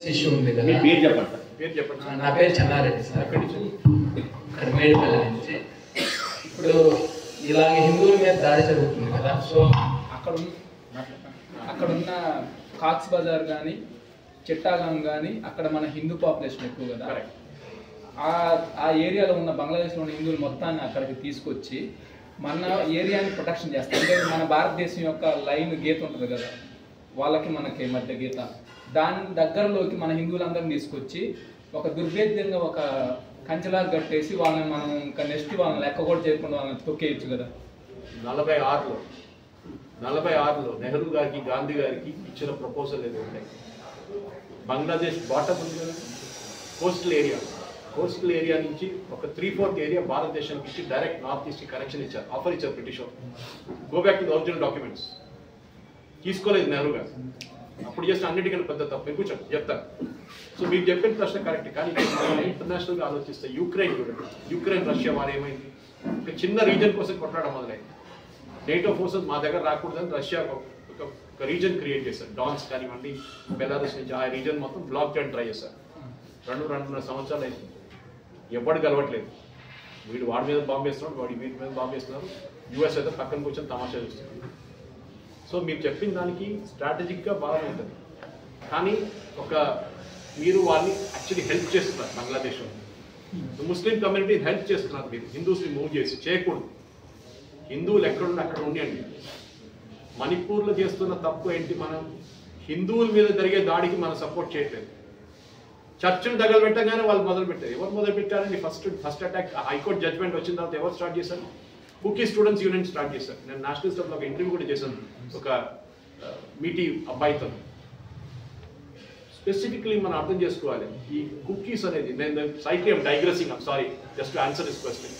Issue ఉంది కదా. పేరు చెప్పండి. నా పేరు చెన్నారెడ్డి సార్. కర్మేడిపల్లి నుంచి. ఇప్పుడు ఇలాగ హిందువుల మీద దాడి జరుగుతుంది కదా. సో అక్కడున్న కాక్స్ బజార్ కానీ చిట్టాగాం కానీ అక్కడ మన హిందూ పాపులేషన్ ఎక్కువ కదా. ఆ ఏరియాలో ఉన్న బంగ్లాదేశ్లో ఉన్న హిందువులు మొత్తాన్ని అక్కడికి తీసుకొచ్చి మన ఏరియాని ప్రొటెక్షన్ చేస్తారు. అంటే మన భారతదేశం యొక్క లైన్ గీత ఉంటుంది కదా, వాళ్ళకి మనకి మధ్య గీత, దాని దగ్గరలోకి మన హిందువులందరినీ తీసుకొచ్చి ఒక దుర్భేద్యంగా ఒక కంచెలాగా కట్టేసి వాళ్ళని మనం ఇంకా నెక్స్ట్ వాళ్ళని లెక్క కూడా చేయకుండా వాళ్ళని తొక్కేయచ్చు కదా. 46లో నెహ్రూ గారికి గాంధీ గారికి ఇచ్చిన ప్రపోజల్ ఏదో ఉంటాయి. బంగ్లాదేశ్ బాటమ్ ఉంది కదా, కోస్టల్ ఏరియా నుంచి ఒక 3/4 ఏరియా భారతదేశానికి ఇచ్చి డైరెక్ట్ నార్త్ ఈస్ట్ కనెక్షన్ ఇచ్చారు, ఆఫర్ ఇచ్చారు British. Go back to the original documents. తీసుకోలేదు నెహ్రూ గారు. అప్పుడు చేసిన అన్నిటికన్నా పెద్ద తప్పు కూర్చోండి చెప్తాను. సో మీకు చెప్పిన ప్రశ్న కరెక్ట్, కానీ ఇంటర్నేషనల్గా ఆలోచిస్తే యుక్రెయిన్ రష్యా వారు ఏమైంది, ఒక చిన్న రీజన్ కోసం కొట్లాడడం మొదలైంది. నేటో ఫోర్సెస్ మా దగ్గర రాకూడదని రష్యా ఒక రీజన్ క్రియేట్ చేశారు. డాన్స్ కానివ్వండి, బెలారస్ నుంచి ఆ రీజన్ మొత్తం బ్లాక్ చేయడం ట్రై చేశారు. 2-2.5 సంవత్సరాలు అయింది. ఎవడు కలవట్లేదు. వీడు వాడి మీద బాంబు వేస్తున్నాడు, వాడి వీడి మీద బాంబు వేస్తున్నారు. యూఎస్ అయితే పక్కన కూర్చొని తమాషా చూస్తున్నారు. సో మీరు చెప్పిన దానికి స్ట్రాటజిక్గా బాగానే ఉంటుంది, కానీ మీరు వాళ్ళని యాక్చువల్లీ హెల్ప్ చేస్తున్నారు. బంగ్లాదేశ్లో ముస్లిం కమ్యూనిటీ హెల్ప్ చేస్తున్నారు. మీరు హిందూస్ని మూవ్ చేసి చేయకూడదు. హిందువులు ఎక్కడుండి అక్కడ ఉండండి. మణిపూర్లో చేస్తున్న తప్పు ఏంటి, మనం హిందువుల మీద జరిగే దాడికి మనం సపోర్ట్ చేయట్లేదు. చర్చలు దగ్గర పెట్టగానే వాళ్ళు మొదలు పెట్టారు. ఎవరు మొదలు పెట్టారండి? ఫస్ట్ అటాక్ హైకోర్టు జడ్జ్మెంట్ వచ్చిన తర్వాత ఎవరు స్టార్ట్ చేశారు? కుకీ స్టూడెంట్స్ యూనియన్ స్టార్ట్ చేశారు. నేను నేషనల్ స్టెప్లో ఒక ఇంటర్వ్యూ కూడా చేశాను ఒక మీటీ అబ్బాయితో. స్పెసిఫిక్లీ మనం అర్థం చేసుకోవాలి, ఈ కుకీస్ అనేది, నేను slightly digressing, sorry, just to answer this question.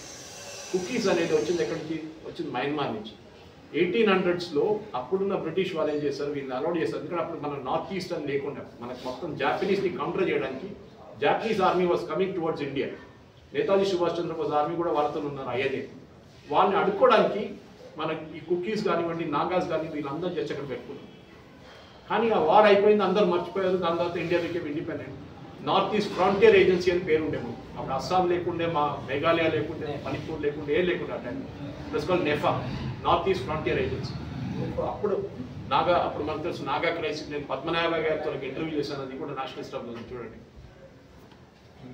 Cookies అనేది వచ్చింది ఎక్కడి నుంచి? వచ్చింది మయన్మార్ నుంచి. 1800s అప్పుడున్న బ్రిటిష్ వాళ్ళు ఏం చేశారు, వీళ్ళని అలౌడ్ చేశారు. ఎందుకంటే అప్పుడు మన నార్త్ ఈస్ట్ అని లేకుండా మనకు మొత్తం జాపనీస్ని కౌంటర్ చేయడానికి Japanese army was coming towards India. Netaji Subhash Chandrabose army కూడా వాళ్ళతో ఉన్నారు. అయ్యేదే వాళ్ళని అడుక్కోవడానికి మనకి ఈ కుకీస్ కానివ్వండి, నాగాస్ కానీ వీళ్ళందరూ చేసి అక్కడ పెట్టుకున్నారు. కానీ ఆ వార్ అయిపోయింది, అందరూ మర్చిపోయారు. దాని తర్వాత India became independent. North east frontier agency అని పేరు ఉండేము. అప్పుడు అస్సాం లేకుండే, మా మేఘాలయ లేకుండే, మణిపూర్ లేకుండే, ఏం లేకుండా ఆ time. Plus call NEFA, north east frontier agency. అప్పుడు మనకు తెలుసు నాగా క్రైసిస్. నేను పద్మనాభ గారితో ఇంటర్వ్యూ చేశాను, అది కూడా నేషనల్ స్టాఫ్లో చూడండి.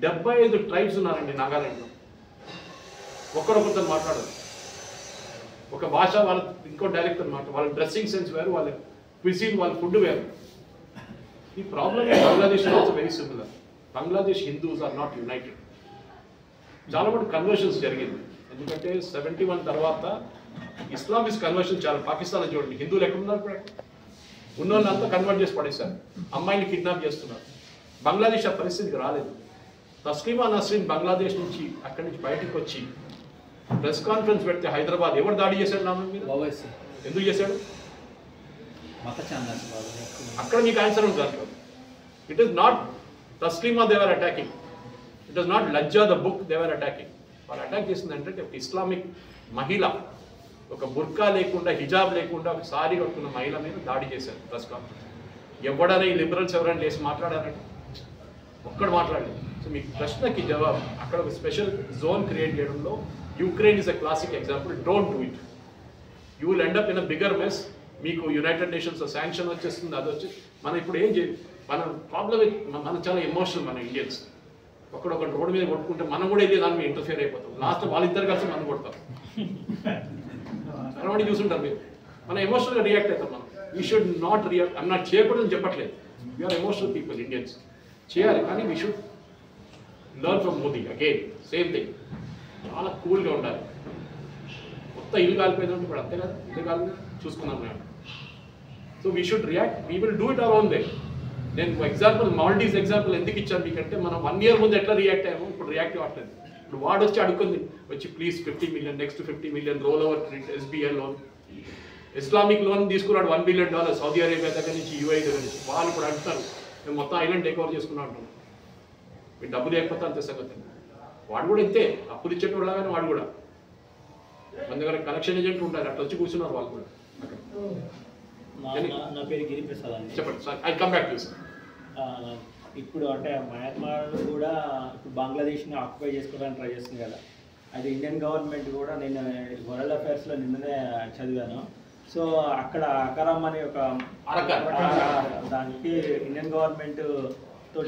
75 ట్రైబ్స్ ఉన్నారండి నాగాలాండ్లో. ఒకరొకరితో మాట్లాడదు, ఒక భాష, వాళ్ళ ఇంకో డైలెక్ట్ అనమాట. వాళ్ళ డ్రెస్సింగ్ సెన్స్ వేరు, వాళ్ళ క్విజిన్, వాళ్ళ ఫుడ్ వేరు. ఈ problem Bangladesh also very similar. Bangladesh Hindus are not united. చాలా మటుకు కన్వర్షన్స్ జరిగింది. ఎందుకంటే 71 తర్వాత ఇస్లామిక్ కన్వర్షన్ చాలా. పాకిస్తాన్లో చూడండి, హిందువులు ఎక్కడున్నారు? ఇప్పుడు ఉన్న వాళ్ళంతా కన్వర్ట్ చేసి పడేశారు. అమ్మాయిని కిడ్నాప్ చేస్తున్నారు. బంగ్లాదేశ్ ఆ పరిస్థితికి రాలేదు. తస్లీమా నస్రీన్ బంగ్లాదేశ్ నుంచి అక్కడి నుంచి బయటకు వచ్చి ప్రెస్ కాన్ఫరెన్స్ పెడితే హైదరాబాద్ ఎవరు దాడి చేశాడు నా మీద? ఎందుకు చేశాడు? అక్కడ మీకు ఆన్సర్ ఉంది దాంట్లో. It is not Taslima they were attacking, it is not Lajja the book they were attacking. వాళ్ళు అటాక్ చేసిందంటే ఒక ఇస్లామిక్ మహిళ, ఒక బుర్కా లేకుండా, హిజాబ్ లేకుండా, ఒక సారీ కట్టుకున్న మహిళ మీద దాడి చేశారు ప్రెస్ కాన్ఫరెన్స్. ఎవడైనా ఈ లిబరల్స్ ఎవరైనా లేసి మాట్లాడారంటే ఒక్కడు మాట్లాడలేదు. సో మీకు ప్రశ్నకి జవాబు అక్కడ ఒక స్పెషల్ జోన్ క్రియేట్ చేయడంలో Ukraine is a classic example. Don't do it, you will end up in a bigger mess. మీకు యునైటెడ్ నేషన్స్ శాంక్షన్ వచ్చేస్తుంది, అది వచ్చి మనం ఇప్పుడు ఏం చేయాలి? మన ప్రాబ్లమ్ మనం చాలా ఎమోషనల్. మన ఇండియన్స్ ఒకడొకటి రోడ్డు మీద కొట్టుకుంటే మనం కూడా వెళ్ళి దాని మీద ఇంటర్ఫియర్ అయిపోతాం. లాస్ట్ వాళ్ళిద్దరు కలిసి మనం కొడతాం. అలాంటి చూసుంటారు మీరు. మనం ఎమోషనల్గా రియాక్ట్ అవుతాం. మనం we should not react. I'm not చేయకూడదని చెప్పట్లేదు. యూఆర్ ఎమోషనల్ పీపుల్ ఇండియన్స్, చేయాలి. కానీ we should learn from Modi. Again same thing, చాలా కూల్గా ఉండాలి. మొత్తం ఇల్లు కాలిపోయిందంటే ఇప్పుడు అంతే కదా, ఇల్లు కాలి చూసుకున్నాం మేము. So we should react, we will do it our own way. నేను ఎగ్జాంపుల్ మాల్డీవ్స్ ఎగ్జాంపుల్ ఎందుకు ఇచ్చాను మీకంటే, మనం 1 year ముందు ఎట్లా రియాక్ట్ అయ్యామో ఇప్పుడు రియాక్ట్ అవ్వట్లేదు. ఇప్పుడు వాడు వచ్చి అడుక్కుంది, వచ్చి please 50 million, next 50 million role over SBI loan, Islamic loan తీసుకున్నాడు $1 billion సౌదీ అరేబియా దగ్గర నుంచి, UAE దగ్గర నుంచి. వాళ్ళు ఇప్పుడు అంటున్నారు మేము మొత్తం ఐలాండ్ టేక్ ఓవర్ చేసుకున్నాం అంటున్నాం. మీరు డబ్బులు లేకపోతే అంతే సంగతి. వాడు కూడా ఇంతే, అప్పులు ఇచ్చేటోడు లాగానే వాడు కూడా. మన దగ్గర కలెక్షన్ ఏజెంట్ ఉంటారు, అట్లా వచ్చి కూర్చున్నారు వాళ్ళు కూడా. నా పేరు గిరిప్రసాద్ అండి. చెప్పండి sir, I come back to you sir. ఇప్పుడు అంటే మయన్మార్ కూడా ఇప్పుడు బంగ్లాదేశ్ని ఆక్యుపై చేసుకోవడానికి ట్రై చేస్తుంది కదా, అది ఇండియన్ గవర్నమెంట్ కూడా నేను వరల్డ్ అఫైర్స్లో నిన్ననే చదివాను. సో అక్కడ అకరామ్ అనే ఒక దానికి ఇండియన్ గవర్నమెంట్తో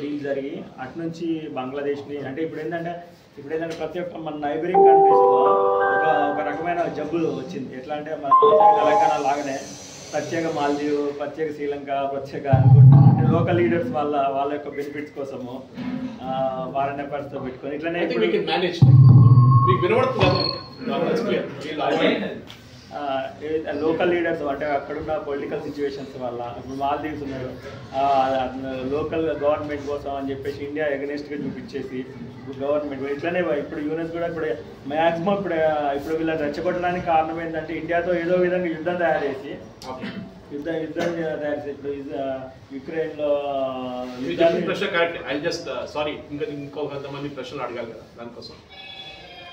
డీల్ జరిగి అటు నుంచి బంగ్లాదేశ్ని అంటే ఇప్పుడు ఏంటంటే ప్రతి ఒక్క మన నైబరింగ్ కంట్రీస్లో ఒక రకమైన జబ్బు వచ్చింది. ఎట్లా అంటే మన తెలంగాణ లాగానే ప్రత్యేక మాల్దీవ్, ప్రత్యేక శ్రీలంక, ప్రత్యేక అనుకుంటే లోకల్ లీడర్స్ వాళ్ళ యొక్క బెనిఫిట్స్ కోసము ఫారెన్ అఫైర్స్తో పెట్టుకొని ఇట్లనే లోకల్ లీడర్స్ అంటే అక్కడున్న పొలిటికల్ సిచ్యువేషన్స్ వల్ల ఇప్పుడు మాల్దీవ్స్ ఉన్నారు, లోకల్ గవర్నమెంట్ కోసం అని చెప్పేసి ఇండియా ఎగనెస్ట్గా చూపించేసి గవర్నమెంట్ ఇట్లనే ఇప్పుడు యూఎస్ కూడా ఇప్పుడు మ్యాక్సిమం ఇప్పుడు వీళ్ళని రెచ్చగొట్టడానికి కారణం ఏంటంటే ఇండియాతో ఏదో విధంగా యుద్ధం తయారు చేసి ఇప్పుడు యుక్రెయిన్లో సారీ ఇంకో కొంతమంది ప్రశ్నలు అడగాలి కదా, దానికోసం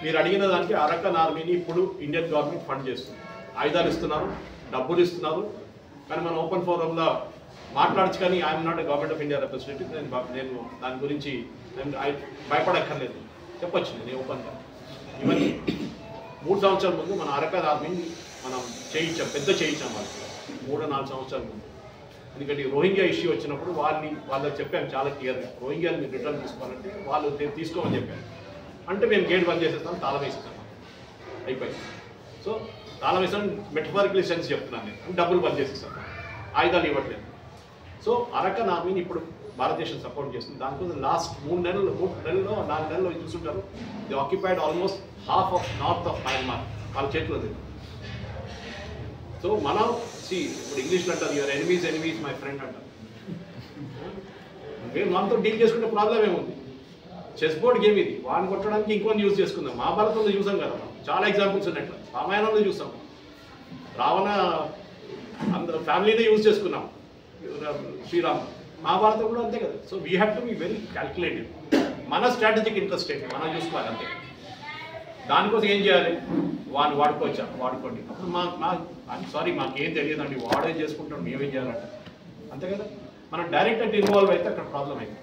మీరు అడిగిన దానికి అరకన్ ఆర్మీని ఇప్పుడు ఇండియన్ గవర్నమెంట్ ఫండ్ చేస్తుంది, ఆయుధాలు ఇస్తున్నారు, డబ్బులు ఇస్తున్నారు. కానీ మనం ఓపెన్ ఫోరంలో మాట్లాడచ్చు, కానీ I'm not government of India representative. నేను దాని గురించి భయపడక్కర్లేదు, చెప్పొచ్చు నేను ఓపెన్గా. ఇవన్నీ 3 సంవత్సరాల ముందు మన అరకన్ ఆర్మీని మనం పెద్ద చేయించాం వాళ్ళకి 3-4 సంవత్సరాల ముందు. ఎందుకంటే రోహింగ్యా ఇష్యూ వచ్చినప్పుడు వాళ్ళకి చెప్పాను చాలా క్లియర్గా, రోహింగ్యాని మీరు రిటర్న్ తీసుకోవాలంటే వాళ్ళు తీసుకోమని చెప్పాను. అంటే మేము గేట్ బంద్ చేసేస్తాం, తాళం వేసేస్తాం, అయిపోయింది. సో తాళం వేసాను మెటఫారికల్ సెన్స్ చెప్తున్నాను నేను, డబ్బులు బంద్ చేసేస్తాను, ఆయుధాలు ఇవ్వట్లేదు. సో అరకన్ ఆర్మీని ఇప్పుడు భారతదేశం సపోర్ట్ చేస్తుంది. దానికోసం లాస్ట్ 3 నెలల్లో 4 నెలల్లో చూస్తుంటారు, the occupied almost half of north of Myanmar వాళ్ళ చేతిలో ఉంది. సో మనం ఇప్పుడు ఇంగ్లీష్లో అంటారు యువర్ ఎనిమీస్ మై ఫ్రెండ్ అంటారు. మేము మనతో డీల్ చేసుకుంటే ప్రాబ్లం ఏముంది? చెస్ బోర్డ్ గేమ్ ఇది, వాడిని కొట్టడానికి ఇంకొన్ని యూజ్ చేసుకుందాం. మహాభారతంలో చూసాం కదా, చాలా ఎగ్జాంపుల్స్ ఉన్నట్లు. రామాయణంలో చూసాం, రావణ అందరూ ఫ్యామిలీనే యూజ్ చేసుకున్నాం, శ్రీరామ్. మహాభారతం కూడా అంతే కదా. So we have to be very calculative. మన స్ట్రాటజిక్ ఇంట్రెస్ట్ ఏంటి మనం చూసుకోవాలి అంతే. దానికోసం ఏం చేయాలి? వాడిని వాడుకోవచ్చా? వాడుకోండి. అప్పుడు సారీ మాకేం తెలియదండి, వాడే చేసుకుంటాం, మేమేం చేయాలంటే అంతే కదా. మనం డైరెక్ట్ ఇన్వాల్వ్ అయితే అక్కడ ప్రాబ్లం అయింది.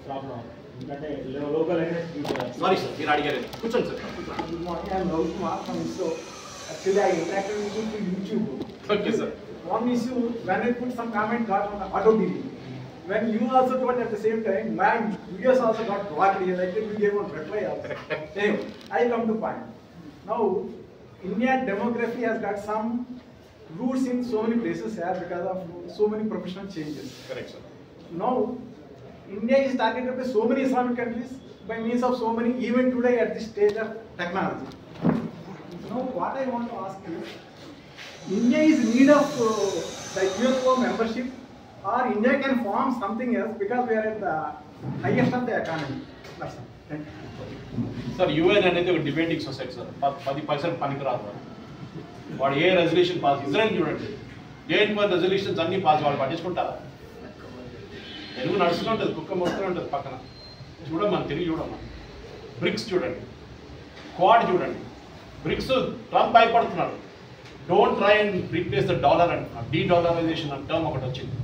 సారీ సార్, మీరు అడిగారు, కూర్చోండి sir. Actually, I interacted with you through YouTube. Okay, sir. One issue, when I put some comment, got on the auto delete. When you also told at the same time, my videos also got blocked here. Like you gave one reply also. Anyway, I come to point. Now, India demography has got some roots in so many places here because of so many professional changes. Correct, sir. Now, India is targeted by so many Islamic countries by means of so many, even today at this stage of technology. Now, what I want to ask is, India is in need of the UNO membership, or India can form something else because we are at the highest of the economy. That's all. Thank you. Sir, UN అనేది ఒక debating society sir. 10% పనికిరాదు. వాడు ఏ resolution pass, Israel చూడండి, దేనికి మన resolutions అన్ని pass, వాళ్ళు పట్టించుకుంటారా? తెలుగు నడుస్తూనే ఉంటుంది, కుక్క మొస్తూనే ఉంటుంది పక్కన. చూడమ్మా, తిరిగి చూడమ్మా. బ్రిక్స్ చూడండి, క్వాడ్ చూడండి. బ్రిక్స్ ట్రంప్ భయపడుతున్నాడు, don't try and replace the dollar అంటున్నాడు. డీడాలరైజేషన్ అనే టర్మ్ ఒకటి వచ్చింది.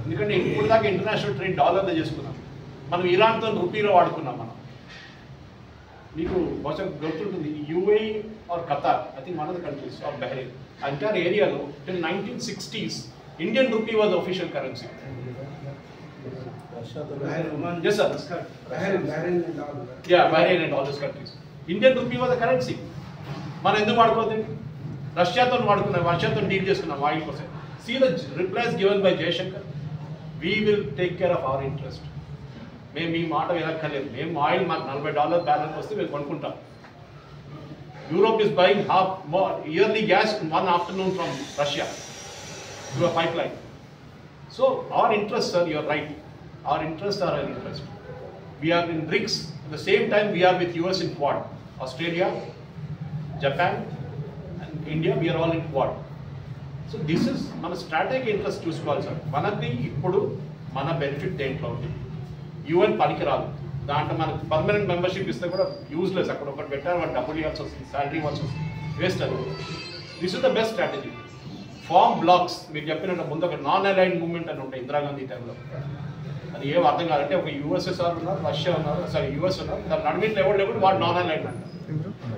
ఎందుకంటే ఇప్పుడు దాకా ఇంటర్నేషనల్ ట్రేడ్ డాలర్లో చేసుకున్నాం. మనం ఇరాన్తో రూపీలో వాడుకున్నాం. మనం మీకు బహుశా గుర్తుంటుంది, UAE or Qatar, I think one of the countries of Bahrain, entire ఏరియాలో till 1960s Indian rupee was official currency. Yes, sir. Bahrain and all those countries. Indian rupee was a currency. మనం ఎందుకు వాడుకోవద్దు? రష్యాతో వాడుకున్నాం, రష్యాతో deal చేసుకున్నాం oil కోసం. See the replies given by Jayashankar. We will take care of our interest. మేము ఈ మాట వినక్కర్లేదు. మేము ఆయిల్ మాకు $40 బ్యాలెన్స్ వస్తే మేము కొనుక్కుంటాం. Europe is buying half more yearly gas in one afternoon from Russia through a pipeline. So our interest, sir, you are right. Our interests are our interest. We are in BRICS. At the same time, we are with US in Quad. Australia, Japan, and India, we are all in Quad. So this is మన strategic interest చూసుకోవాలి sir. మనది ఇప్పుడు మన benefit దేంట్లో ఉంది? UN పనికిరాదు. దాంట్లో మనకు పర్మనెంట్ మెంబర్షిప్ ఇస్తే కూడా యూజ్లెస్. అక్కడ ఒకటి పెట్టారు, వాడు డబ్బులు ఇవ్వాల్సి వస్తుంది, శాలరీ ఇవ్వాల్సి వస్తుంది, వేస్ట్ అది. This is the best strategy. Farm blocks, మీరు చెప్పినట్టు ముందు ఒక నాన్ అలైన్డ్ మూవ్మెంట్ అని ఉంటాయి ఇందిరాగాంధీ టైంలో. అది ఏం అర్థం కాదంటే ఒక యూఎస్ఎస్ఆర్ ఉన్నారు, రష్యా ఉన్నారు, సారీ యూఎస్ ఉన్నారు, దాని నడిమిట్లో ఎవరు లేకుండా వాడు నాన్ అలైన్డ్ అంట.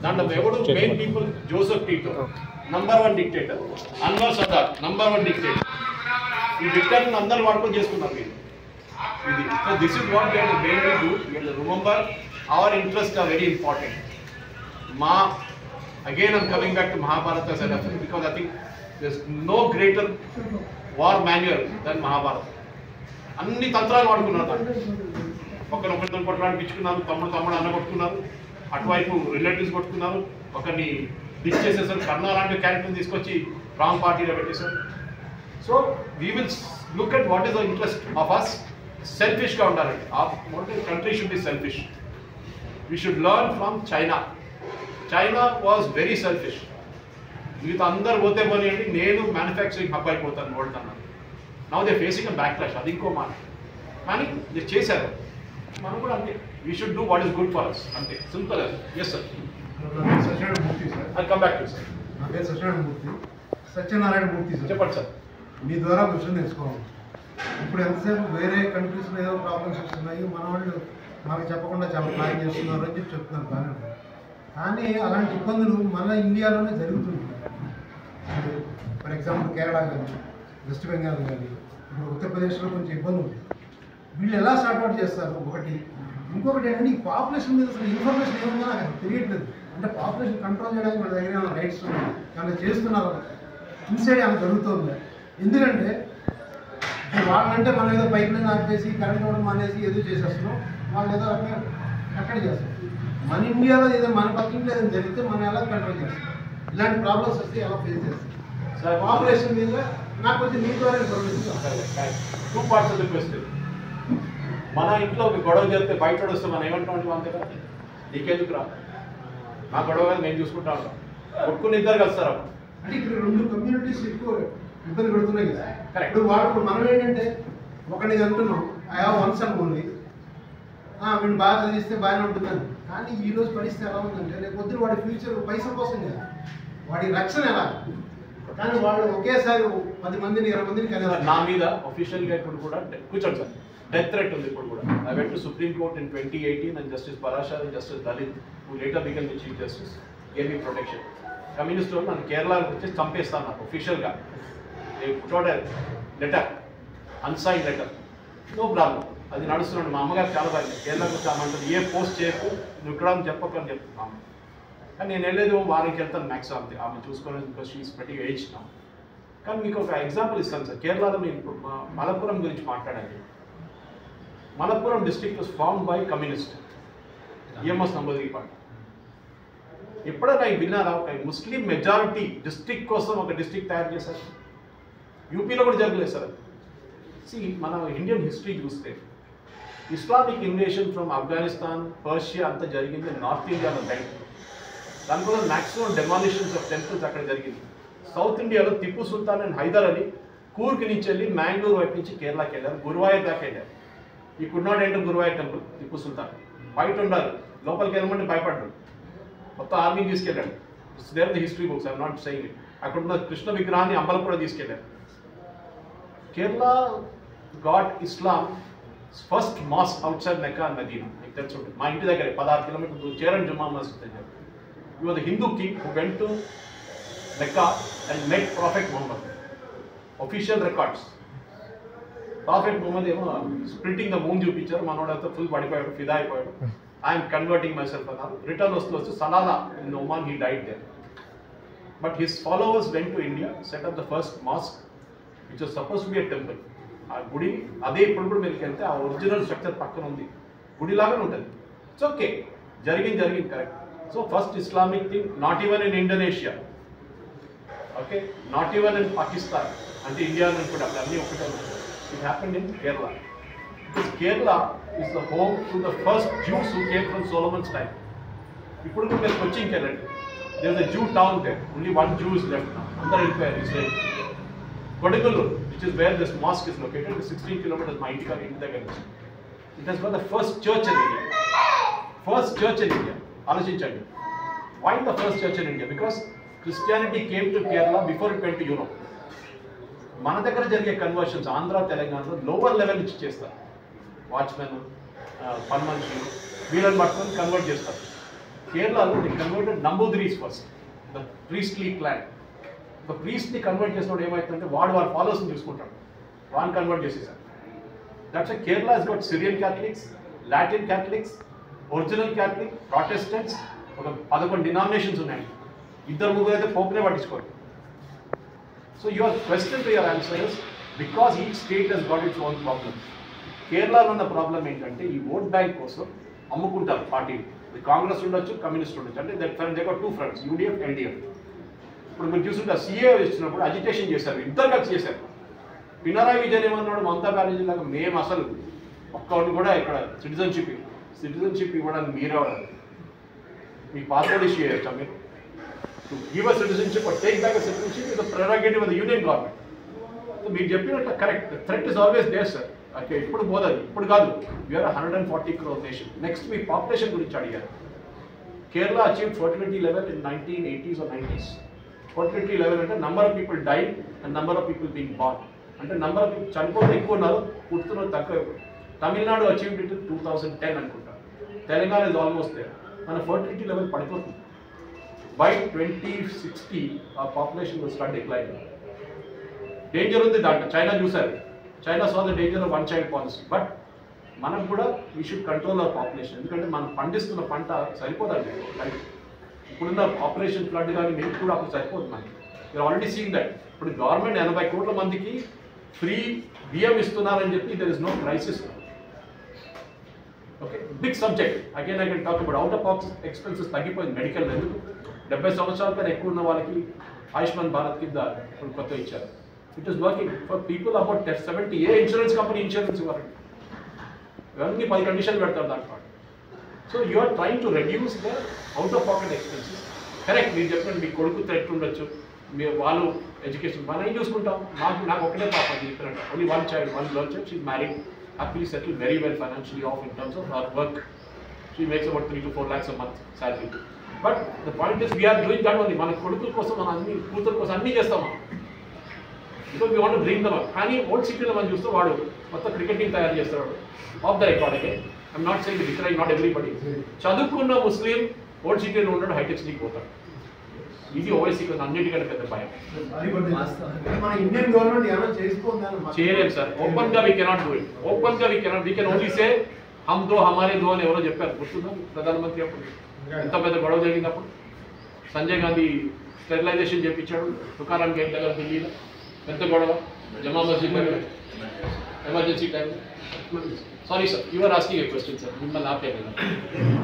దాంట్లో ఎవడు main people Joseph Tito number 1 dictator, Anwar Sadat number 1 dictator. ఈ డిక్టేటర్ని అందరూ వాడుకొని చేసుకున్నారు వీళ్ళు. ఇది so this is what we have to mainly do. We have to remember our interest are very important. మా again I'm coming back to Mahabharata because I think there's no greater war manual than Mahabharat. అన్ని తంత్రాలు వాడుకున్నారు దాన్ని. ఒకరితో కొట్టడానికి పిచ్చుకున్నారు, తమ్ముడు అన్న కొట్టుకున్నారు, అటువైపు రిలేటివ్స్ కొట్టుకున్నారు, ఒకరిని డిచ్ చేసేసారు, కర్ణ లాంటి క్యారెక్టర్ని తీసుకొచ్చి రాంగ్ పార్టీలో పెట్టేశారు. So we will look at what is the interest of us. సెల్ఫిష్గా ఉండాలండి. Country should be selfish. We should learn from China. China was very selfish. మిగతా అందరు పోతే పోనీయండి, నేను మ్యానుఫ్యాక్చరింగ్ హబ్ అయిపోతాను ఓడుతున్నాను. Now they facing a backlash. అది ఇంకో మాట. కానీ మీరు చేశారు, మనం కూడా అంతే. We should do what is good for us, అంతే సింపుల్ అది. Yes sir, Satyanarayana Murthy sir. I come back to sir. నా పేరు సత్యనారాయణ మూర్తి సార్. చెప్పండి సార్. మీ ద్వారా క్వశ్చన్ తెలుసుకోవాలి. ఇప్పుడు ఎంతసేపు వేరే కంట్రీస్లో ఏదో ప్రాబ్లమ్స్ వస్తున్నాయి, మన వాళ్ళు మనకు చెప్పకుండా చాలా ప్లాన్ చేస్తున్నారు అని చెప్తున్నారు. కానీ అలాంటి ఇబ్బందులు మన ఇండియాలోనే జరుగుతుంది. ఫర్ ఎగ్జాంపుల్ కేరళ కానీ, వెస్ట్ బెంగాల్ కానీ, ఇప్పుడు ఉత్తరప్రదేశ్లో కొంచెం ఇబ్బంది ఉంది. వీళ్ళు ఎలా సార్ట్అవుట్ చేస్తారు ఒకటి. ఇంకొకటి ఏంటంటే ఈ పాపులేషన్ మీద అసలు ఇన్ఫర్మేషన్ ఏముందో నాకు తెలియట్లేదు. అంటే పాపులేషన్ కంట్రోల్ చేయడానికి మన దగ్గర ఏమైనా రైట్స్ ఉన్నాయి, ఏమైనా చేస్తున్నారు, ఇన్సైడ్ ఏమైనా జరుగుతుంది. ఎందుకంటే వాళ్ళంటే మనం ఏదో పైప్ లైన్ ఆపేసి కరెంట్ ఇవ్వడం మానేసి ఏదో చేసేస్తున్నాం, వాళ్ళు ఏదో రకంగా అక్కడ చేస్తారు. మన ఇండియాలో ఏదో మన పక్కింట్లో ఏదైనా జరిగితే మనం ఎలా కంట్రోల్ చేస్తాం? ఇలాంటి ప్రాబ్లమ్స్ వస్తే ఎలా ఫేస్ చేస్తాం? సార్ పాపులేషన్ మీద నాకు కొంచెం మీ ద్వారా information. 2 parts of the question. మన ఇంట్లో ఒక గొడవ చేస్తే బయట వస్తే మనం ఏమంటాం అండి, మన దగ్గర నీకెందుకు రా, నా గొడవ కానీ మేము చూసుకుంటా ఉంటాం. కొట్టుకుని ఇద్దరు కలుస్తారు. అంటే ఇక్కడ 2 కమ్యూనిటీస్ ఎక్కువ ఇబ్బంది పెడుతున్నాయి కదా. Correct. ఇప్పుడు వాడు మనం ఏంటంటే ఒకటి అంటున్నాం, I have one sun only, వీడు బాగా చదివిస్తే బాగానే ఉంటుందని. కానీ ఈ రోజు పరిస్థితి ఎలా ఉందంటే రేపు పొద్దున వాడి ఫ్యూచర్ పైసల కోసం కదా, వాడి రక్షణ ఎలా. కానీ వాళ్ళు ఒకేసారి 10 మందిని 20 మందిని కలిసి నా మీద అఫీషియల్ గా ఇప్పుడు కూడా కూర్చోండి సార్, డెత్ థ్రెట్ ఉంది ఇప్పుడు కూడా. I went to supreme court in 2018 and Justice Parashar and Justice Dalit, who later became the Chief Justice, gave me protection. Communist వాళ్ళు నన్ను కేరళకి వచ్చి చంపేస్తాను నాకు అఫీషియల్గా. Letter, unsigned letter, no problem, అది నడుస్తున్నాడు. మా అమ్మగారు చాలా బాగా కేరళకు వచ్చామంటారు, ఏ పోస్ట్ చేయకు, నువ్వు ఇక్కడ చెప్పకని చెప్తున్నాను. కానీ నేను వెళ్ళేది వారికి వెళ్తాను మ్యాక్సిమం, అంతే. ఆమె చూసుకోలేదు, because she is pretty age now. కానీ మీకు ఒక ఎగ్జాంపుల్ ఇస్తాను సార్. కేరళలో మీరు మలప్పురం గురించి మాట్లాడాలి. Malappuram district was formed by communist EMS Namboodiri party. ఎప్పుడైనా విన్నారా ఒక ముస్లిం మెజారిటీ డిస్ట్రిక్ట్ కోసం ఒక డిస్ట్రిక్ట్ తయారు చేశారు? యూపీలో కూడా జరగలేదు సార్. మన ఇండియన్ హిస్టరీ చూస్తే Islamic invasion from Afghanistan, Persia అంతా జరిగింది నార్త్ ఇండియాలో రైట్. దానికోసం మ్యాక్సిమం డెమాలిషన్స్ ఆఫ్ టెంపుల్స్ అక్కడ జరిగింది. సౌత్ ఇండియాలో టిప్పు సుల్తాన్ అండ్ హైదర్ అలీ కూర్గ్ నుంచి వెళ్ళి మ్యాంగ్లూరు వైపు నుంచి కేరళకి వెళ్ళారు, గురువాయూర్ దాకా వెళ్ళారు. He could not enter Guruvayur temple. Tipu Sultan బయట ఉండాలి, లోపలికి వెళ్ళమంటే భయపడ్డాడు, మొత్తం ఆర్మీని తీసుకెళ్ళాడు. There the history books, I'm not saying it. అక్కడ ఉన్న కృష్ణ విగ్రహాన్ని అంబలం కూడా తీసుకెళ్ళారు. Kerala got Islam first mosque outside Mecca and Medina. మీకు తెలిసి ఉంటుంది, మా ఇంటి దగ్గర 16 కిలోమీటర్లు చేరన్ జుమ్మా మస్జిద్ అని చెప్పి. You are the Hindu king who went to Mecca and met prophet Muhammad. Official records. Prophet Muhammad ఏమో స్ప్లిట్టింగ్ ద మూన్ చూపించారు, మనోడైతే ఫుల్ పడిపోయాడు, ఫిదా అయిపోయాడు. ఐఎమ్ కన్వర్టింగ్ మై సెల్ఫ్ అన్నారు. రిటర్న్ వస్తూ Salalah in Oman he died there. But his followers went to India, set up the first mosque which was suppose to be a temple. ఆ గుడి అదే ఇప్పుడు కూడా మీరు వెళ్తే ఆ ఒరిజినల్ స్ట్రక్చర్ పక్కన ఉంది, గుడిలాగానే ఉంటుంది. ఇట్స్ ఓకే, జరిగింది correct. So first Islamic thing, not even in Indonesia, okay, not even in Pakistan, అంటే ఇండియా అనుకుంటే అక్కడ అన్నీ ఒకటే. It happened in Kerala. Because Kerala is the home to the first Jews who came from Solomon's time. ఇప్పుడు కూడా మీరు కొచ్చిన్కి వెళ్ళండి, there is a Jew town there, only 1 Jew is left now. అందరూ వెళ్ళిపోయారు ఇస్రాయల్. Kodaikanallur, which is where this mosque is located, is 16 kilometers my inti దగ్గర నుంచి. It has got the first church in India. First church in India. ఆలోచించండి. Why the first church in India? Because Christianity came to Kerala before it went to Europe. మన దగ్గర జరిగే conversions Andhra తెలంగాణలో lower level నుంచి చేస్తారు. Watchman, పని మనుషులు వీళ్ళని పట్టుకొని కన్వర్ట్ చేస్తారు. కేరళలో the converted Namboodiris first, the priestly clan. ఒక ప్రీస్ట్ని కన్వర్ట్ చేసినప్పుడు ఏమవుతుందంటే వాడు వాళ్ళ ఫాలోవర్స్ని చూసుకుంటాడు, వాళ్ళని కన్వర్ట్ చేసేసారు. That's why Kerala has got Syrian Catholics, Latin Catholics, original Catholic, Protestants, ఒక 11 డినామినేషన్స్ ఉన్నాయి. 2-3 అయితే పోపునే పట్టించుకోరు. So your question to your answer is because each state has got its own problem. కేరళలో ఉన్న ప్రాబ్లం ఏంటంటే ఈ ఓట్ బ్యాంక్ కోసం అమ్ముకుంటారు పార్టీలు. కాంగ్రెస్ ఉండొచ్చు, కమ్యూనిస్ట్ ఉండొచ్చు. అంటే they got 2 fronts, UDF, LDF. ఇప్పుడు మీరు చూస్తుంటే CA ఇచ్చినప్పుడు అజిటేషన్ చేశారు, ఇద్దరు కలిసి చేశారు. పినరాయి విజయన్ ఏమన్నాడు, మమతా బెనర్జీ లాగా మేము అసలు ఒక్కటి కూడా ఇక్కడ సిటిజన్షిప్ ఇవ్వడానికి మీరే వాడాలి, మీ పాస్పోర్ట్ ఇష్యూ చేయొచ్చా మీరు? To give a citizenship or take back a citizenship is the prerogative of the union government. So మీరు చెప్పినట్టు correct, threat is always there sir. Okay, ఇప్పుడు పోదండి, ఇప్పుడు కాదు. We're 140 crore nation. నెక్స్ట్ మీ పాపులేషన్ గురించి అడిగారు. Kerala achieve fertility level in 1980s or 90s. Fertility level అంటే number of people die and number of people being born. అంటే number of people చనిపోతే ఎక్కువ ఉన్నారు, పుడుతున్నారు తక్కువ. తమిళనాడు అచీవ్డ్ ఇట్ 2010 అనుకుంటా. Telangana is almost there. మన ఫర్టిలిటీ లెవెల్ పడిపోతుంది. బై 2060 ఆ population will start declining. Danger ఉంది దాంట్లో. చైనా చూసారు, China saw the danger of 1 child policy. But మనం కూడా we should control our population. ఎందుకంటే మనం పండిస్తున్న పంట సరిపోదండి. రైట్, ఇప్పుడున్న ఆపరేషన్ ఫ్లడ్ కానీ మేము కూడా అప్పుడు సరిపోదు మనకి. మీరు ఆల్రెడీ సీన్ దట్. ఇప్పుడు గవర్నమెంట్ 80 కోట్ల మందికి ఫ్రీ బియ్యం ఇస్తున్నారని చెప్పి there is no crisis. Okay, big subject. Again I can talk about out of box expenses తగ్గిపోయింది మెడికల్. ఎందుకు 70 సంవత్సరాల కన్నా ఎక్కువ ఉన్న వాళ్ళకి ఆయుష్మాన్ భారత్ కింద ఇప్పుడు కొత్త ఇచ్చారు. It is working for people about 70. ఏ ఇన్సూరెన్స్ కంపెనీ ఇన్సూరెన్స్ ఇవ్వరండి, ఇవన్నీ 10 కండిషన్లు పెడతారు దాంట్లో. So you are trying to reduce the out of pocket expenses. Correct, మీరు చెప్పండి మీ కొడుకు థ్రెట్ ఉండొచ్చు, మీరు వాళ్ళు ఎడ్యుకేషన్ మనం ఏం చూసుకుంటాం. నాకు ఒకటే పాప చెప్పినట్టు, only 1 child, 1 girl child. She is married, happily settle, very well financially off in terms of her work. She makes about 3 to 4 lakhs a month salary. But the point is we're doing that only. మన కొడుకుల కోసం మనం అన్ని, కూతురు కోసం అన్నీ చేస్తాం మనం. Because we want to bring them up. కానీ ఓల్డ్ సిటీలో మనం చూస్తే వాడు మొత్తం క్రికెట్ టీం తయారు చేస్తాడు. Of the record again I'm not saying decline, not everybody. చదువుకున్న ముస్లిం ఓల్డ్ సిటీలో ఉన్నాడు, హైటెక్ సిటీకి పోతాడు. ఇది ఓవైసీ అన్నిటికంటే పెద్ద భయం. మన ఇండియన్ గవర్నమెంట్ ఏమైనా చేసుకోవాలి చేయలేదు సార్. ఓపెన్ గా we cannot do it. Open గా వీ కెన్ ఓన్లీ సే హమ్ దో హమారే దో అని ఎవరో చెప్పారు, గుర్తుందా ప్రధానమంత్రి అప్పుడు? ఎంత పెద్ద గొడవ జరిగినప్పుడు సంజయ్ గాంధీ స్టెరిలైజేషన్ చేయించాడు తుకారాం గేట్ దగ్గర ఢిల్లీలో. ఎంత గొడవ, జమా మస్జిద్ దగ్గర emergency time. Sorry sir, your asking A question sir, మిమ్మల్ని ఆపేది.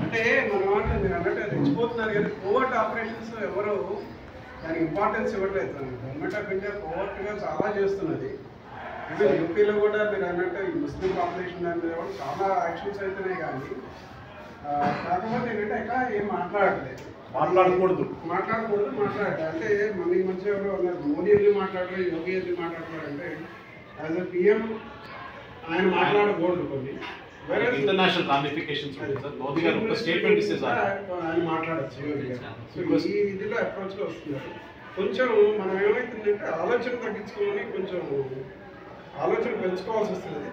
అంటే మన మీరు అన్నట్టు రెచ్చిపోతున్నారు కానీ కోవర్ట్ ఆపరేషన్స్ ఎవరు దానికి ఇంపార్టెన్స్ ఇవ్వట్లేదు. గవర్నమెంట్ ఆఫ్ ఇండియా కోవర్ట్గా చాలా చేస్తున్నది. అంటే యూపీలో కూడా మీరు అన్నట్టు ఈ ముస్లిం పాపులేషన్ దాని మీద కూడా చాలా యాక్షన్స్ అవుతున్నాయి. కానీ కాకపోతే ఏంటంటే ఎక్కడ ఏం మాట్లాడట్లేదు, మాట్లాడకూడదు. అంటే మనకి మంచిగా ఉన్నారు. మోడీ వెళ్ళి మాట్లాడరు, యోగి వెళ్ళి మాట్లాడతారు. అంటే యాజ్ ఎ పిఎం ఆయన మాట్లాడకూడదు కొన్ని. ఇంటర్నేషనల్ రామిఫికేషన్స్ ఉంటుంది సార్. మోదీ గారు ఒక స్టేట్మెంట్ ఇస్తే సార్ ఆయన మాట్లాడచ్చు. ఈ ఇదిలో అప్రోచ్లో వస్తున్నారు. కొంచెం మనం ఏమైతుందంటే ఆలోచన తగ్గించుకోమని కొంచెం ఆలోచన పెంచుకోవాల్సి వస్తుంది.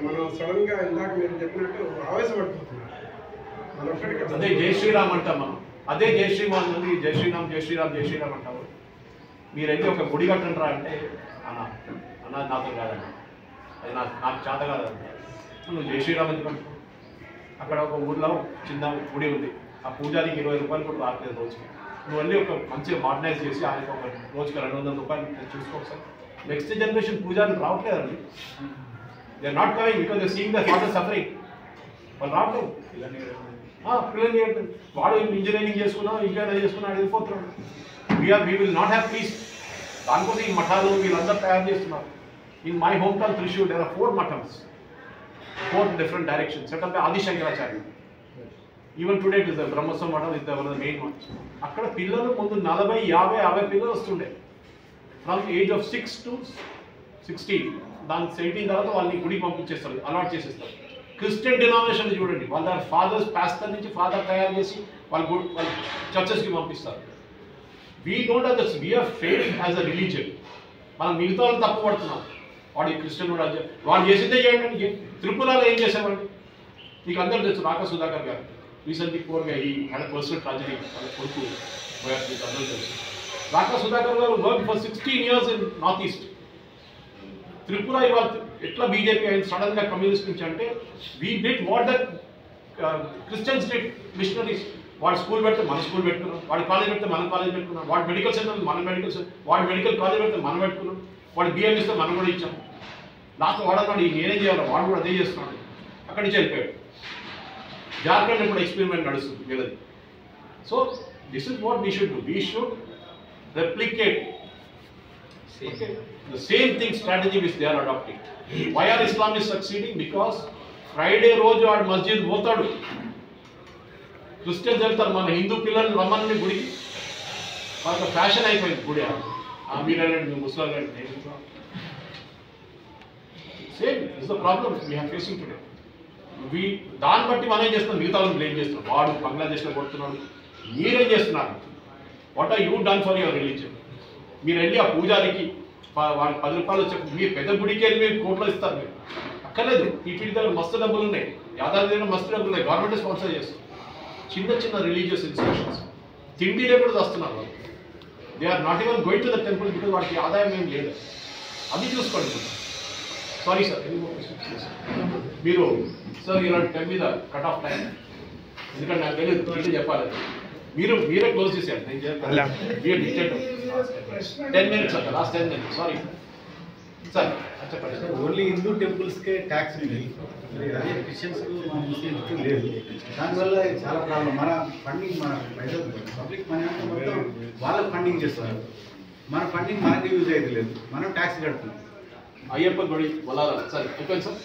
మనం సడన్ గా ఇందాక మీరు చెప్పినట్టు ఆవేశపడిపోతున్నాం. మన ఒక్కడికి అదే జై శ్రీరామ్ అంటాం మనం. అదే జై శ్రీరామ్ ఉంది, జై శ్రీరామ్ జై శ్రీరామ్ జై శ్రీరామ్ అంటాము. మీరైతే ఒక గుడి కట్టంటారా అంటే అన్న నాతో కాదన్నా, అది నాకు చేత కాదన్న. నువ్వు జై శ్రీరామ్ ఎందుకంటు? అక్కడ ఒక ఊర్లో చిన్న గుడి ఉంది, ఆ పూజారికి 20 రూపాయలు కూడా రావట్లేదు రోజుకి. నువ్వు వెళ్ళి ఒక మంచిగా మోడర్నైజ్ చేసి ఆయనకు ఒక రోజుకి 200 రూపాయలు చూసుకో సార్. నెక్స్ట్ జనరేషన్ పూజారికి రావట్లేదండి. They are not coming because they seeing the father suffering. వాళ్ళు రావట్లేదు. పిల్లలు వాడు ఇంజనీరింగ్ చేసుకున్నా ఇంకా చేసుకున్నా వెళ్ళిపోతున్నాడు. We will not have peace. దానికోసం ఈ మఠాలు వీళ్ళందరూ తయారు చేస్తున్నారు. In my home town Thrissur there are 4 మఠమ్స్, 4 different directions set up by Adi Shankaracharya. Even today it is the Brahmasam Madam is one of the main ones. అక్కడ పిల్లలు ముందు 40, 50, 60 పిల్లలు వస్తుండే. From age of 6 to 16. దాని 17 తర్వాత వాళ్ళని గుడికి పంపించేస్తారు, అలాట్ చేసేస్తారు. క్రిస్టియన్ డినామినేషన్ చూడండి, వాళ్ళ ఫాదర్స్ పాస్టర్ నుంచి ఫాదర్ తయారు చేసి వాళ్ళు చర్చెస్కి పంపిస్తారు. We don't have this, we're failing as a religion. మనం మిగతా వాళ్ళని తప్పు పడుతున్నాం. వాడు క్రిస్టియన్ వాడు చేసిందే చేయండి. త్రిపురలో ఏం చేసేవాడు మీకు అందరూ తెలుసు. రాకా సుధాకర్ గారు రీసెంట్లీ పోర్గా ఈ హ్యాడ్ పర్సనల్ ట్రాజడీ వాళ్ళ కొడుకు పోయారు, మీకు అందరూ తెలుసు. Raka Sudhakar garu work for 16 years in north east. Tripura ఇవాళ ఎట్లా బీజేపీ అయింది సడన్ గా కమ్యూనిస్ట్ నుంచి అంటే we did what the Christians did missionaries. వాడు స్కూల్ పెడితే మన స్కూల్ పెట్టుకున్నాం, వాడి కాలేజ్ పెడితే మన కాలేజ్ పెట్టుకున్నాం, వాడు మెడికల్ సెంటర్ మన మెడికల్ సెంటర్, వాడి మెడికల్ కాలేజ్ పెడితే మనం పెట్టుకున్నాం, వాడు బిఎం ఇస్తే మనం కూడా ఇచ్చాం. నాకు వాడన్నాడు నేనేం చేయాలి, వాడు కూడా అదే చేస్తున్నాడు. అక్కడి నుంచి వెళ్ళిపోయాడు. జార్ఖండ్ ఇప్పుడు ఎక్స్పెరిమెంట్ నడుస్తుంది వీళ్ళది. So this is what we should do. We should replicate the same thing strategy which they are adopting. Why are Islam is succeeding? Because Friday రోజు వాడు మస్జిద్ పోతాడు, క్రిస్టియన్స్ వెళ్తారు, మన హిందూ పిల్లలు రమ్మని గుడికి. వాళ్ళకి ఫ్యాషన్ అయిపోయింది గుడి. మీరు వెళ్ళండి, ముస్లిం వెళ్ళండి. Same is the problem we're facing today. దాన్ని బట్టి మనం ఏం చేస్తున్నాం, మిగతా వాళ్ళని బ్లేమ్ చేస్తున్నాం. వాడు బంగ్లాదేశ్లో కొడుతున్నాడు, మీరేం చేస్తున్నారు? What are you done for your religion? మీరు వెళ్ళి ఆ పూజారికి వాడికి 10 రూపాయలు వచ్చే మీరు పెద్ద గుడికి వెళ్ళి మీరు కోట్లో ఇస్తారు. మీరు అక్కర్లేదు. టీటీడీ దగ్గర మస్తు డబ్బులు ఉన్నాయి, యాదాద్రి దగ్గర మస్తు డబ్బులు ఉన్నాయి, గవర్నమెంట్ స్పాన్సర్ చేస్తారు. చిన్న చిన్న రిలీజియస్ ఇన్స్టిట్యూషన్స్ తిండి లేకుండా వస్తున్నారు వాళ్ళు. They are not even going to the temple because వాడికి ఆదాయం ఏం లేదు. అది చూసుకోండి. సారీ సార్, మీరు సార్ ఇలాంటి టైం మీద కట్ ఆఫ్ టైం, ఎందుకంటే నాకు తెలియదు చెప్పాలి. మీరే క్లోజ్ చేసేయండి. నేను చెప్పాను 10 minutes sir, last 10 minutes. Sorry sir చెప్పండి. ఓన్లీ హిందూ టెంపుల్స్కే ట్యాక్స్ ఉంది, అదే క్రిస్టియన్స్కు ముస్లిమ్స్కి లేదు. దానివల్ల చాలా ప్రాబ్లం. మన ఫండింగ్ మన పబ్లిక్ మనీ అంటే మొత్తం వాళ్ళకి ఫండింగ్ చేస్తున్నారు. మన ఫండింగ్ మనకి యూజ్ అయితే లేదు, మనం ట్యాక్స్ కడుతున్నాం. అయ్యప్ప గుడి బొలారం సార్ చెప్పండి సార్.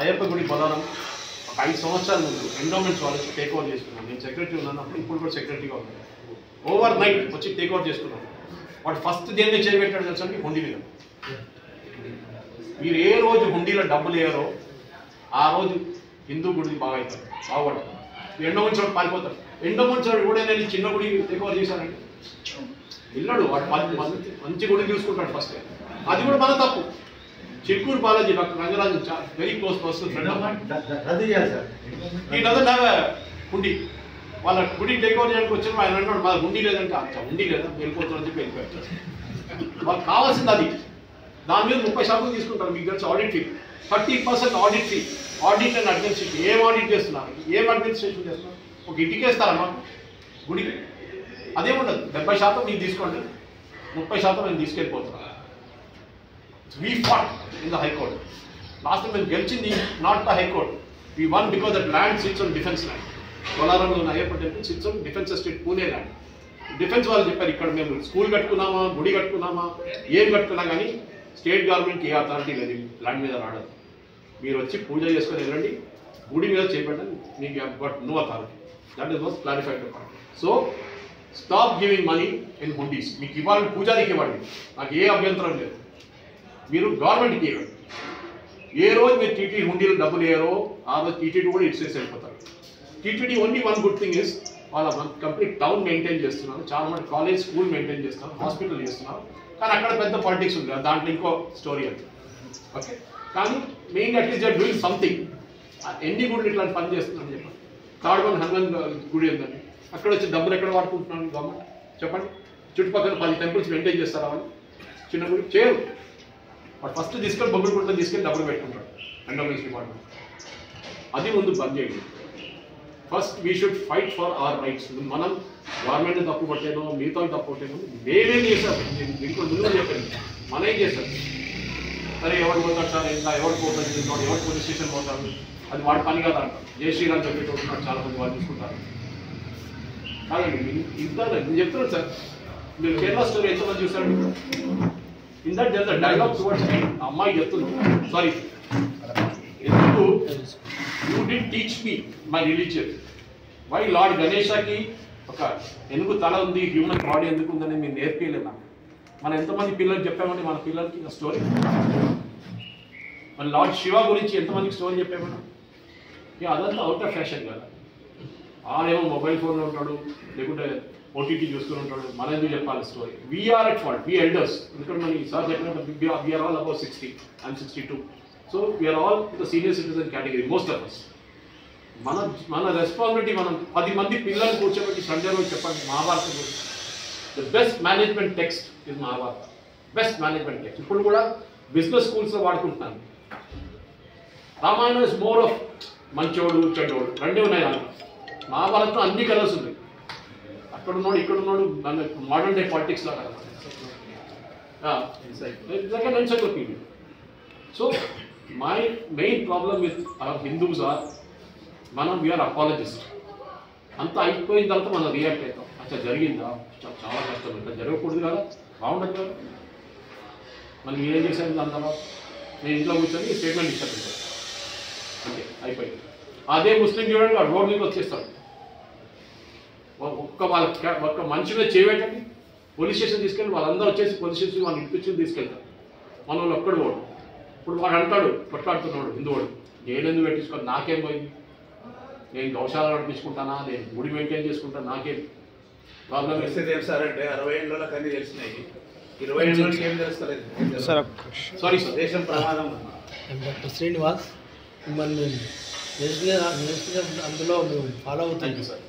అయ్యప్ప గుడి బొలారం 5 సంవత్సరాల ముందు ఎండోమెంట్స్ వాళ్ళు వచ్చి టేక్ ఓవర్ చేసుకున్నాను. నేను సెక్రటరీ ఉన్నాను అప్పుడు, ఇప్పుడు కూడా సెక్రటరీగా ఉన్నాను. ఓవర్ నైట్ వచ్చి టేక్ ఓవర్ చేసుకున్నాను. వాడు ఫస్ట్ దేన్ని చేయబెట్టాడు తెలుసా? హుండీ మీద. మీరు ఏ రోజు హుండీలో డబ్బులు వేయరో ఆ రోజు హిందూ గుడి బాగా అవుతారు, బాగుపడతారు. ఎండోమెంట్స్ వాడు పారిపోతారు. ఎండోమెంట్స్ వాడు కూడా నేను చిన్న గుడి టేక్ ఓవర్ చేశానండి. వెళ్ళాడు వాడు మంచి గుడి చూసుకుంటాడు ఫస్ట్. అది కూడా మన తప్పు. Chilkur Balaji, doctor Rangarajan very close person friend of mine. He doesn't have a hundi. వాళ్ళ గుడి టేక్ ఓవర్ చేయడానికి వచ్చిన ఆయన అన్నాడు మా హుండీ లేదంటే అంత హుండీ లేదా వెళ్ళిపోతారని చెప్పి వెళ్ళిపోయారు. వాళ్ళకి కావాల్సింది అది. దాని మీద 30% తీసుకుంటారు. మీకు తెలిసి audit fee 30% audit fee. Audit and administration. ఏం ఆడిట్ చేస్తున్నారు, ఏం అడ్మినిస్ట్రేషన్ చేస్తున్నారు? ఒక ఇంటికేస్తారమ్మా గుడికి, అదేముండదు. 70% మీరు తీసుకోండి, 30% నేను తీసుకెళ్ళిపోతున్నాను. We fought in the High Court. Last time when గెలిచింది not the High Court. We won because that land sits on defense land. Bolaramlo ఉన్న Ayyappa temple sits on defense estate, Pune land. Defence వాళ్ళు చెప్పారు ఇక్కడ మేము school కట్టుకున్నామా, గుడి కట్టుకున్నామా, ఏం కట్టుకున్నా కానీ స్టేట్ గవర్నమెంట్కి ఏ అథారిటీ లేదు ల్యాండ్ మీద రావడం. మీరు వచ్చి పూజ చేసుకొని వెళ్ళండి, గుడి మీద చేపట్టండి, మీకు but no authority. That is was clarified the point. So stop giving money in hundis. మీకు ఇవ్వాలని పూజారికి ఇవ్వండి, నాకు ఏ అభ్యంతరం లేదు. మీరు గవర్నమెంట్కి ఇవ్వండి. ఏ రోజు మీరు టీటీడీ హుండీలో డబ్బులు వేయరో ఆ రోజు టీటీడీ కూడా ఇట్స్ వెళ్ళిపోతారు. TTD only one good thing is వాళ్ళ కంప్లీట్ టౌన్ మెయింటైన్ చేస్తున్నారు, చాలా మంది కాలేజ్ స్కూల్ మెయింటైన్ చేస్తున్నారు, హాస్పిటల్ చేస్తున్నారు. కానీ అక్కడ పెద్ద పాలిటిక్స్ ఉంది, దాంట్లో ఇంకో స్టోరీ అది. ఓకే, కానీ main at least they are doing something. ఎన్ని గుళ్ళు ఇట్లాంటి పని చేస్తున్నారని చెప్పండి. తాడుకొని హనుమాన్ గుడి ఉందండి, అక్కడ వచ్చి డబ్బులు ఎక్కడ వాడుకుంటున్నాను గవర్నమెంట్ చెప్పండి. చుట్టుపక్కల 10 టెంపుల్స్ మెయింటైన్ చేస్తారా వాళ్ళు? చిన్న గుడి చేయరు. వాడు ఫస్ట్ తీసుకొని బొగ్గులు గుంటలు తీసుకెళ్ళి డబ్బులు పెట్టుకుంటాడు ఎండోమెంట్స్ డిపార్ట్మెంట్. అది ముందు బంద్ చేయండి. First we should fight for hour rights. మనం గవర్నమెంట్ తప్పు పట్టేదో మిగతా తప్పు పట్టేదో మేమేం చేశారు, దీంట్లో ముందు చెప్పండి. మనం ఏం చేశారు? సరే ఎవరు పోతాడు సార్, ఇంకా ఎవరు పోతాడు, ఎవరు పోలీస్ స్టేషన్ పోతారు, అది వాడి పని కదా అంటారు. జై శ్రీరామ్ చెప్పేటోటున్నాడు, చాలా మంది వాళ్ళు చూసుకుంటారు. కాదండి ఇంత నేను చెప్తున్నాను సార్. మీరు కేరళ స్టోరీ ఎంతమంది చూసారు? In that there is a dialogue towards అమ్మాయి చెప్తున్నాను, సారీ ఎందుకు you did teach me my religion. Why lord గణేషకి ఒక ఎందుకు తల ఉంది, హ్యూమన్ బాడీ ఎందుకు ఉందని మీరు నేర్పించలేదు నాకు. మనం ఎంతమంది పిల్లలు చెప్పామండి మన పిల్లలకి ఆ స్టోరీ? మన లార్డ్ శివ గురించి ఎంతమందికి స్టోరీ చెప్పామన్నా? ఇక అదంతా అవుట్ ఆఫ్ ఫ్యాషన్ కదా. ఆడేమో మొబైల్ ఫోన్లో ఉంటాడు, లేకుంటే ఓటీటీ చూస్తూనే ఉంటాడు, మన ఎందుకు చెప్పాలి story. We're at fault, we elders. ఎందుకంటే మన సార్ చెప్పినట్టు we're all about 60, I'm 62. So we're all the senior citizen category, most of us. మన రెస్పాన్సిబిలిటీ, మనం 10 మంది పిల్లల్ని కూర్చోబెట్టి సండే రోజు చెప్పండి మహాభారతం గురించి. The best management text is Mahabharata, best management text. ఇప్పుడు కూడా బిజినెస్ స్కూల్స్లో వాడుకుంటున్నాను. రామాయణం ఇస్ మోర్ ఆఫ్ మంచోడు చెడ్డోడు రెండే ఉన్నాయి దాంట్లో. మహాభారతంలో అన్ని కలర్స్ ఉన్నాయి. అక్కడ ఉన్నాడు ఇక్కడ ఉన్నాడు, మోడర్న్ డే పాలిటిక్స్ లాగా. So my main problem with Hindus are, మనం వీఆర్ అపాలజిస్ట్. అంతా అయిపోయిన తర్వాత మనం రియాక్ట్ అవుతాం. అచ్చా జరిగిందా, చాలా కష్టం, ఇట్లా జరగకూడదు కదా, బాగుండదు కదా. మనం ఏం చేశాను దాని తర్వాత నేను ఇంట్లో కూర్చొని స్టేట్మెంట్ ఇచ్చాను అంతే, అయిపోయింది. అదే ముస్లిం చూడండి, ఆ రోడ్ మీద వచ్చేస్తాడు. ఒక్క మనిషి మీద చేయబెట్టండి, పోలీస్ స్టేషన్ తీసుకెళ్ళి వాళ్ళందరూ వచ్చేసి పోలీస్ స్టేషన్ వాళ్ళు ఇంటిపించి తీసుకెళ్తారు. మన వాళ్ళు ఒక్కడు వాడు. ఇప్పుడు వాడు అంటాడు, కొట్లాడుతున్నాడు హిందువాడు, నేను ఎందుకు పెట్టించుకోవాలి, నాకేం పోయింది, నేను గౌశాల నడిపించుకుంటానా, నేను గుడి మెయింటైన్ చేసుకుంటాను, నాకేం ప్రాబ్లం. ఏం సార్ అంటే 60 ఏళ్ళకి అన్ని తెలిసినాయి, 20 ఏళ్ళకి ఏం తెలుస్తలేదు. సారీ సార్, దేశం ప్రమాదం. డాక్టర్ శ్రీనివాస్, మిమ్మల్ని అందులో మేము ఫాలో అవుతాం సార్.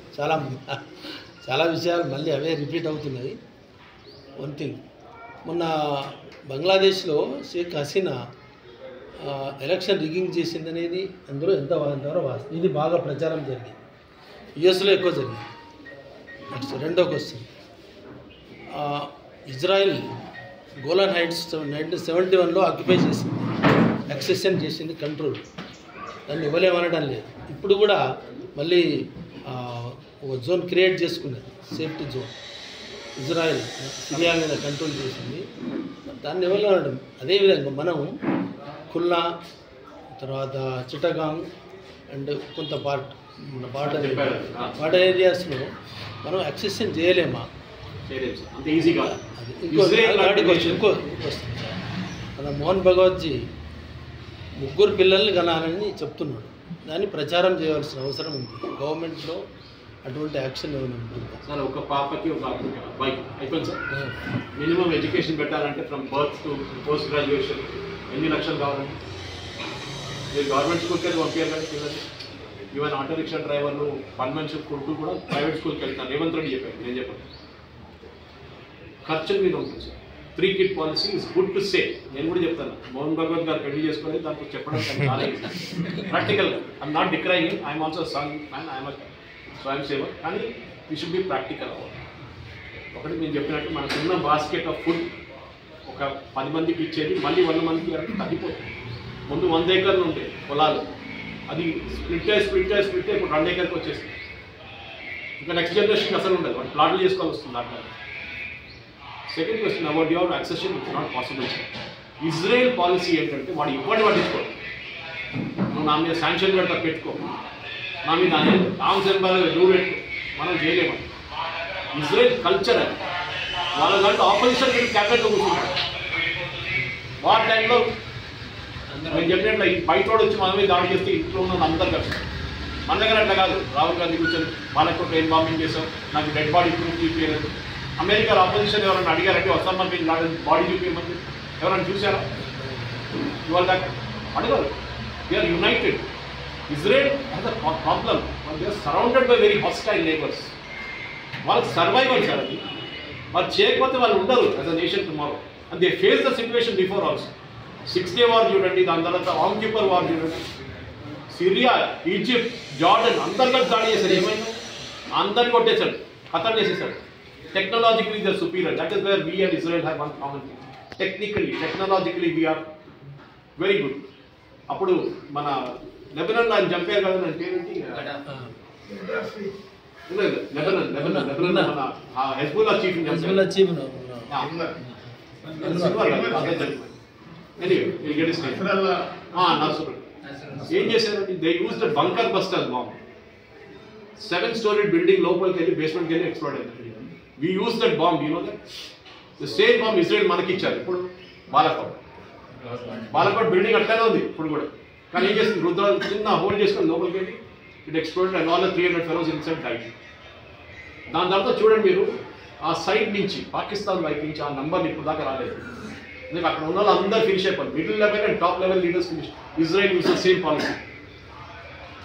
చాలా విషయాలు మళ్ళీ అవే రిపీట్ అవుతున్నాయి. వన్ థింగ్, మొన్న బంగ్లాదేశ్లో షేక్ హసీనా ఎలక్షన్ రిగ్గింగ్ చేసిందనేది అందులో ఎంతవరకు వాస్తవం, ఇది బాగా ప్రచారం జరిగింది. యుఎస్లో ఎక్కువ జరిగింది. నెక్స్ట్ రెండో క్వశ్చన్, ఇజ్రాయెల్ గోలాన్ హైట్స్ 1971లో ఆక్యుపై చేసింది, యాక్సెషన్ చేసింది, కంట్రోల్, దాన్ని ఇవ్వలేమనడం లేదు. ఇప్పుడు కూడా మళ్ళీ ఒక జోన్ క్రియేట్ చేసుకున్నది, సేఫ్టీ జోన్. ఇజ్రాయెల్ సిరియా మీద కంట్రోల్ చేసింది, దాన్ని ఇవ్వలేమనడం. అదేవిధంగా మనం ఖుల్నా, తర్వాత చిట్టగాంగ్ అండ్ కొంత బార్డర్ ఏరియాస్లో మనం యాక్సెషన్ చేయలేమా? ఇంకో మన మోహన్ భగవత్జీ 3 పిల్లల్ని కనాలని చెప్తున్నాడు. దాన్ని ప్రచారం చేయవలసిన అవసరం ఉంది. గవర్నమెంట్లో అటువంటి యాక్షన్ ఏమైనా ఉంటుందా సార్? ఒక పాపకి ఒక అబ్బాయి అయిపోయింది సార్. మినిమం ఎడ్యుకేషన్ పెట్టాలంటే from birth to post graduation ఎన్ని లక్షలు కావాలండి? మీరు గవర్నమెంట్ స్కూల్కి వెళ్ళి పంపించారు కానీ పిల్లలు. ఈవెన్ ఆటో రిక్షా డ్రైవర్లు, పని మనిషి కొడుకు కూడా ప్రైవేట్ స్కూల్కి వెళ్తాను. రేవంత్ రెడ్డి చెప్పాను, నేను చెప్పాను. ఖర్చుల మీద ఉంటుంది sir. 3 kid policy is good to say. నేను కూడా చెప్తాను, మోహన్ భగవత్ గారు పెళ్లి చేసుకోవాలి, దాంట్లో చెప్పడం చాలా ప్రాక్టికల్గా. I'm not decrying, I'm also son man, I'm swayam sevak. కానీ వీ షుడ్ బి ప్రాక్టికల్. ఒకటి నేను చెప్పినట్టు మనకున్న బాస్కెట్ ఆఫ్ ఫుడ్ ఒక 10 మందికి ఇచ్చేది మళ్ళీ 100 మందికి తగ్గిపోతుంది. ముందు 100 ఏకర్లు ఉంటాయి పొలాలు, అది స్ప్లిట్ ఇప్పుడు 2 ఏకర్కి వచ్చేస్తుంది. ఇంకా నెక్స్ట్ జనరేషన్కి అసలు ఉండదు, వాటి ప్లాట్లు చేసుకోవాల్సి వస్తుంది అట్లా. Second question about your accession, it's not possible. Israel policy ఏంటంటే వాడు ఇవ్వని పట్టించుకోడు. నువ్వు నా మీద శాంక్షన్ పెడతా పెట్టుకో, నా మీద ఆర్మ్స్ ఎంబార్గో నువ్వు పెట్టుకో, మనం చేయలేము. ఇజ్రాయెల్ కల్చర్ అది. వాళ్ళ దాంట్లో ఆపోజిషన్ క్యాబినెట్లో కూర్చుంటాడు. వాటి టైంలో నేను చెప్పినట్లు బయట వచ్చి మన మీద దాడి చేస్తే ఇంట్లో ఉన్న అందరు కలిసి. మన దగ్గర అట్లా కాదు. రాహుల్ గాంధీ కూర్చొని వాళ్ళకి ఏం బాంబింగ్ చేసాం, నాకు డెడ్ బాడీ ప్రూఫ్ చూపించలేదు. అమెరికాలో ఆపోజిషన్ ఎవరైనా అడిగారంటే వస్తాం బిన్ లాడెన్ బాడీ చూపించమని ఎవరైనా చూసారా? ఇవాళ దాకా అడగరు. We're united. Israel has a problem, they are surrounded by very hostile neighbours. వాళ్ళకి సర్వైవల్ సార్ అది. వాళ్ళు చేయకపోతే వాళ్ళు ఉండరు as a nation tomorrow. And they face the situation before also. 6th Day war చూడండి, దాని తర్వాత ఆమ్క్యూపర్ వార్ చూడండి, సిరియా, ఈజిప్ట్, జార్డన్ అందరికీ దాడి చేశారు. ఏమైనా అందరిని కొట్టేశాడు, ఖతర్ చేసేసాడు. Technologically they are superior. That is where we and Israel have one common thing. Technologically we're very good. అప్పుడు మన లెబనాన్ ఆయన చంపారు కదా, నా పేరేంటి, లెబనాన్ మన హెజ్బుల్లా చీఫ్ ఏం చేశారంటే they use the bunker buster bomb. 7-story building లోపలికి వెళ్ళి బేస్మెంట్కి వెళ్ళి ఎక్స్ప్లోడ్ అయింది. We use that bomb, you know that. The same bomb Israel మనకి ఇచ్చారు. ఇప్పుడు బాలకోట్ బిల్డింగ్ అట్లానే ఉంది ఇప్పుడు కూడా. కానీ ఏం చేస్తుంది, చిన్న హోల్ చేసుకొని లోపలికి వెళ్ళి it exploded and all 300 fellows inside died. దాని తర్వాత చూడండి మీరు ఆ సైడ్ నుంచి పాకిస్తాన్ వైపు నుంచి ఆ నంబర్లు ఇప్పుడు దాకా రాలేదు. ఎందుకంటే అక్కడ ఉన్న వాళ్ళు అందరూ ఫినిష్ అయిపోయింది. Middle level and top level leaders finish. Israel use the same policy.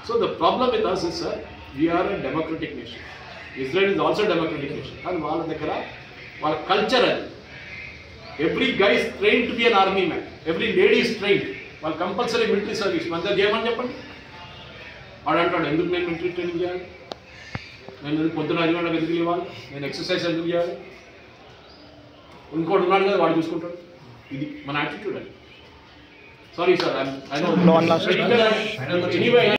So the problem with us is sir, we are a democratic nation. Israel is also a democratic nation. కానీ వాళ్ళ దగ్గర వాళ్ళ culture అది. Every guy is trained to be an army man, every lady is trained. వాళ్ళు compulsory military service మన దగ్గర చేయమని చెప్పండి. వాడు అంటాడు ఎందుకు నేను మిలిటరీ ట్రైనింగ్ చేయాలి, నేను పొద్దున 5 గంటలకు ఎందుకు ఇవ్వాలి, నేను ఎక్సర్సైజ్ ఎందుకు చేయాలి, ఇంకోటి ఉన్నాడు కదా వాడు చూసుకుంటాడు. ఇది మన యాటిట్యూడ్ అండి. Sorry sir, I know anyway